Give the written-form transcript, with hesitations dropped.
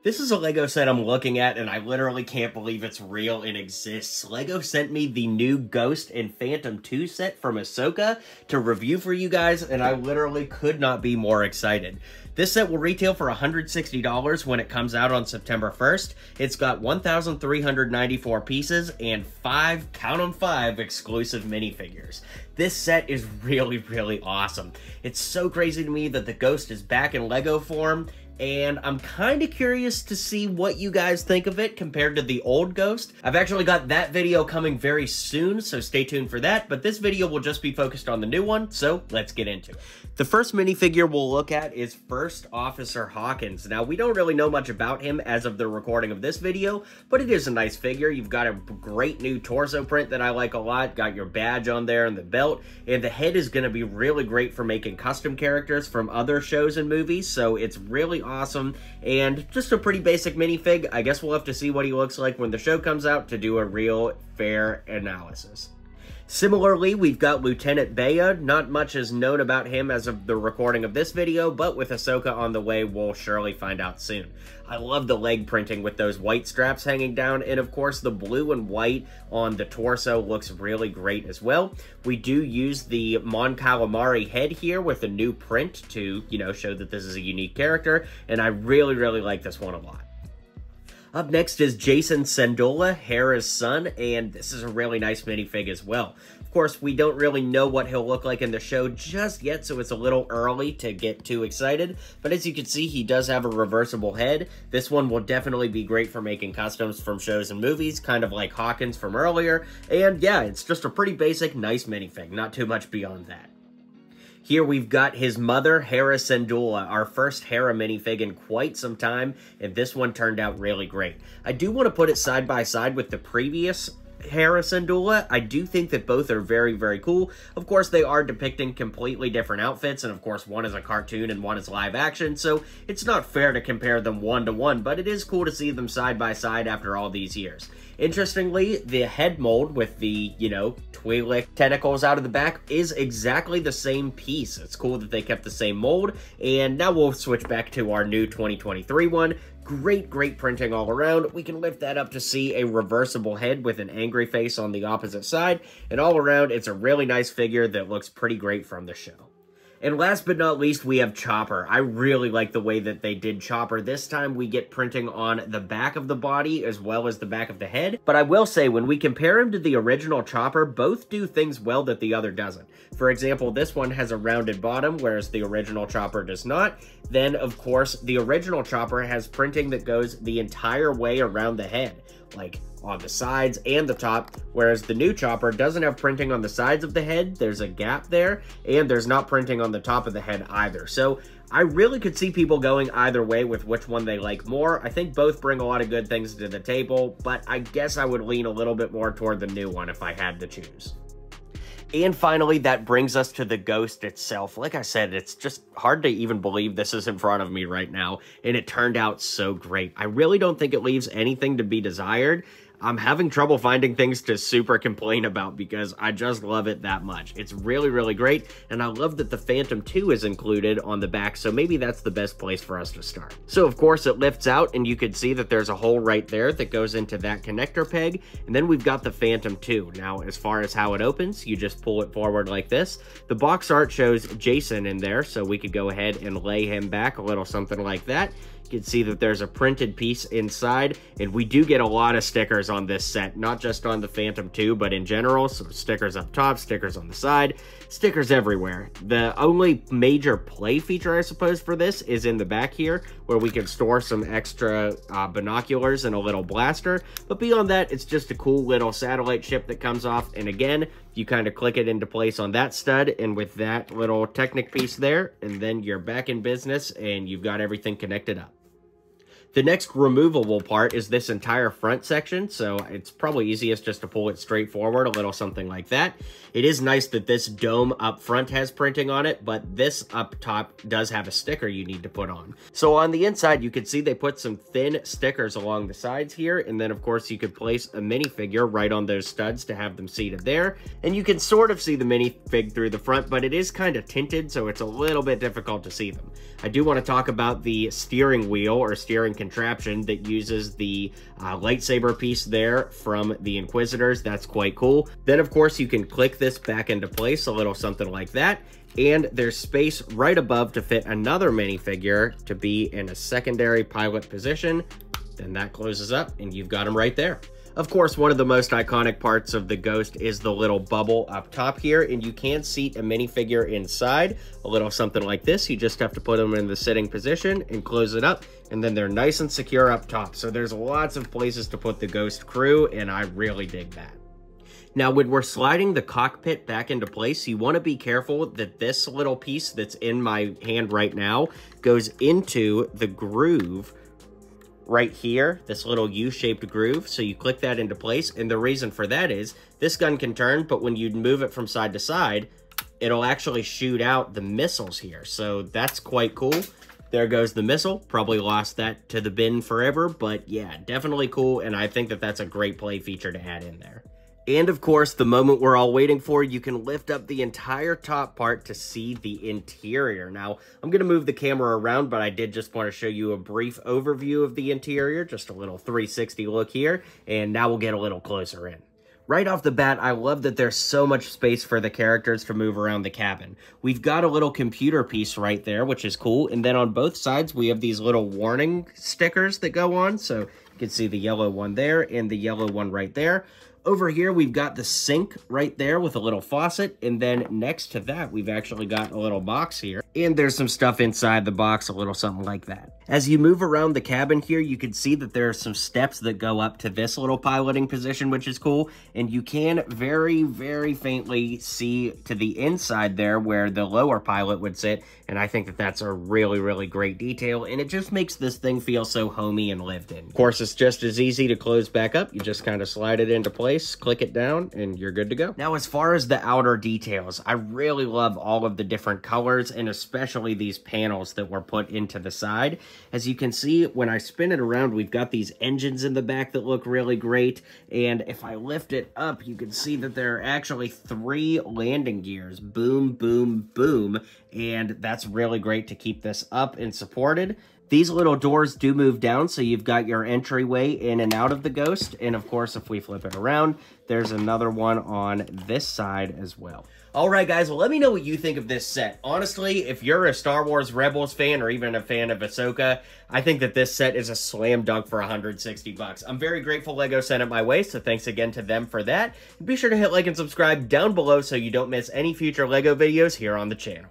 This is a LEGO set I'm looking at, and I literally can't believe it's real and exists. LEGO sent me the new Ghost and Phantom 2 set from AHSOKA to review for you guys, and I literally could not be more excited. This set will retail for $160 when it comes out on September 1st. It's got 1,394 pieces and 5, count 'em 5, exclusive minifigures. This set is really, really awesome. It's so crazy to me that the Ghost is back in LEGO form, and I'm kind of curious to see what you guys think of it compared to the old Ghost. I've actually got that video coming very soon, so stay tuned for that, but this video will just be focused on the new one, so let's get into it. The first minifigure we'll look at is First Officer Hawkins. Now, we don't really know much about him as of the recording of this video, but it is a nice figure. You've got a great new torso print that I like a lot, got your badge on there and the belt, and the head is going to be really great for making custom characters from other shows and movies, so it's really awesome, and just a pretty basic minifig. I guess we'll have to see what he looks like when the show comes out to do a real fair analysis. Similarly, we've got Lieutenant Bea. Not much is known about him as of the recording of this video, but with AHSOKA on the way, we'll surely find out soon. I love the leg printing with those white straps hanging down, and of course the blue and white on the torso looks really great as well. We do use the Mon Calamari head here with a new print to, show that this is a unique character, and I really, really like this one a lot. Up next is Jason Sandola, Hera's son, and this is a really nice minifig as well. Of course, we don't really know what he'll look like in the show just yet, so it's a little early to get too excited, but as you can see, he does have a reversible head. This one will definitely be great for making customs from shows and movies, kind of like Hawkins from earlier, and yeah, it's just a pretty basic, nice minifig, not too much beyond that. Here we've got his mother, Hera Syndulla, our first Hera minifig in quite some time, and this one turned out really great. I do want to put it side by side with the previous Hera Syndulla. I do think that both are very, very cool. Of course, they are depicting completely different outfits, and of course, one is a cartoon and one is live action, so it's not fair to compare them one to one, but it is cool to see them side by side after all these years. Interestingly, the head mold with the, Twi'lek tentacles out of the back is exactly the same piece. It's cool that they kept the same mold, and now we'll switch back to our new 2023 one. Great, great printing all around. We can lift that up to see a reversible head with an angry face on the opposite side, and all around, it's a really nice figure that looks pretty great from the show. And last but not least, we have Chopper. I really like the way that they did Chopper. This time we get printing on the back of the body as well as the back of the head. But I will say, when we compare him to the original Chopper, both do things well that the other doesn't. For example, this one has a rounded bottom, whereas the original Chopper does not. Then, of course, the original Chopper has printing that goes the entire way around the head, like on the sides and the top, whereas the new Chopper doesn't have printing on the sides of the head. There's a gap there, and there's not printing on the top of the head either. So I really could see people going either way with which one they like more. I think both bring a lot of good things to the table, but I guess I would lean a little bit more toward the new one if I had to choose. And finally, that brings us to the Ghost itself. Like I said, it's just hard to even believe this is in front of me right now, and it turned out so great. I really don't think it leaves anything to be desired. I'm having trouble finding things to super complain about because I just love it that much. It's really, really great, and I love that the Phantom 2 is included on the back, so maybe that's the best place for us to start. So, of course, it lifts out, and you can see that there's a hole right there that goes into that connector peg, and then we've got the Phantom 2. Now, as far as how it opens, you just pull it forward like this. The box art shows Jason in there, so we could go ahead and lay him back, a little something like that. You can see that there's a printed piece inside, and we do get a lot of stickers on this set, not just on the Phantom 2, but in general. So stickers up top, stickers on the side, stickers everywhere. The only major play feature, I suppose, for this is in the back here, where we can store some extra binoculars and a little blaster. But beyond that, it's just a cool little satellite ship that comes off, and again, you kind of click it into place on that stud, and with that little Technic piece there, and then you're back in business, and you've got everything connected up. The next removable part is this entire front section, so it's probably easiest just to pull it straight forward, a little something like that. It is nice that this dome up front has printing on it, but this up top does have a sticker you need to put on. So on the inside, you can see they put some thin stickers along the sides here, and then of course you could place a minifigure right on those studs to have them seated there. And you can sort of see the minifig through the front, but it is kind of tinted, so it's a little bit difficult to see them. I do want to talk about the steering wheel or steering contraption that uses the lightsaber piece there from the Inquisitors. That's quite cool. Then, of course, you can click this back into place, a little something like that. And there's space right above to fit another minifigure to be in a secondary pilot position. Then that closes up and you've got him right there. Of course, one of the most iconic parts of the Ghost is the little bubble up top here, and you can seat a minifigure inside, a little something like this. You just have to put them in the sitting position and close it up, and then they're nice and secure up top. So there's lots of places to put the Ghost crew, and I really dig that. Now, when we're sliding the cockpit back into place, you want to be careful that this little piece that's in my hand right now goes into the groove right here, this little U-shaped groove. So you click that into place, and the reason for that is this gun can turn, but when you move it from side to side, it'll actually shoot out the missiles here. So that's quite cool. There goes the missile. Probably lost that to the bin forever, but yeah, definitely cool, and I think that that's a great play feature to add in there. And of course, the moment we're all waiting for, you can lift up the entire top part to see the interior. Now, I'm going to move the camera around, but I did just want to show you a brief overview of the interior, just a little 360 look here, and now we'll get a little closer in. Right off the bat, I love that there's so much space for the characters to move around the cabin. We've got a little computer piece right there, which is cool, and then on both sides, we have these little warning stickers that go on, so you can see the yellow one there and the yellow one right there. Over here, we've got the sink right there with a little faucet, and then next to that, we've actually got a little box here, and there's some stuff inside the box, a little something like that. As you move around the cabin here, you can see that there are some steps that go up to this little piloting position, which is cool, and you can very, very faintly see to the inside there where the lower pilot would sit, and I think that that's a really, really great detail, and it just makes this thing feel so homey and lived in. Of course, it's just as easy to close back up. You just kind of slide it into place, click it down, and you're good to go. Now, as far as the outer details, I really love all of the different colors, and especially these panels that were put into the side. As you can see, when I spin it around, we've got these engines in the back that look really great, and if I lift it up, you can see that there are actually 3 landing gears. Boom, boom, boom, and that's really great to keep this up and supported. These little doors do move down, so you've got your entryway in and out of the Ghost. And of course, if we flip it around, there's another one on this side as well. All right, guys, well, let me know what you think of this set. Honestly, if you're a Star Wars Rebels fan or even a fan of AHSOKA, I think that this set is a slam dunk for 160 bucks. I'm very grateful LEGO sent it my way, so thanks again to them for that. Be sure to hit like and subscribe down below so you don't miss any future LEGO videos here on the channel.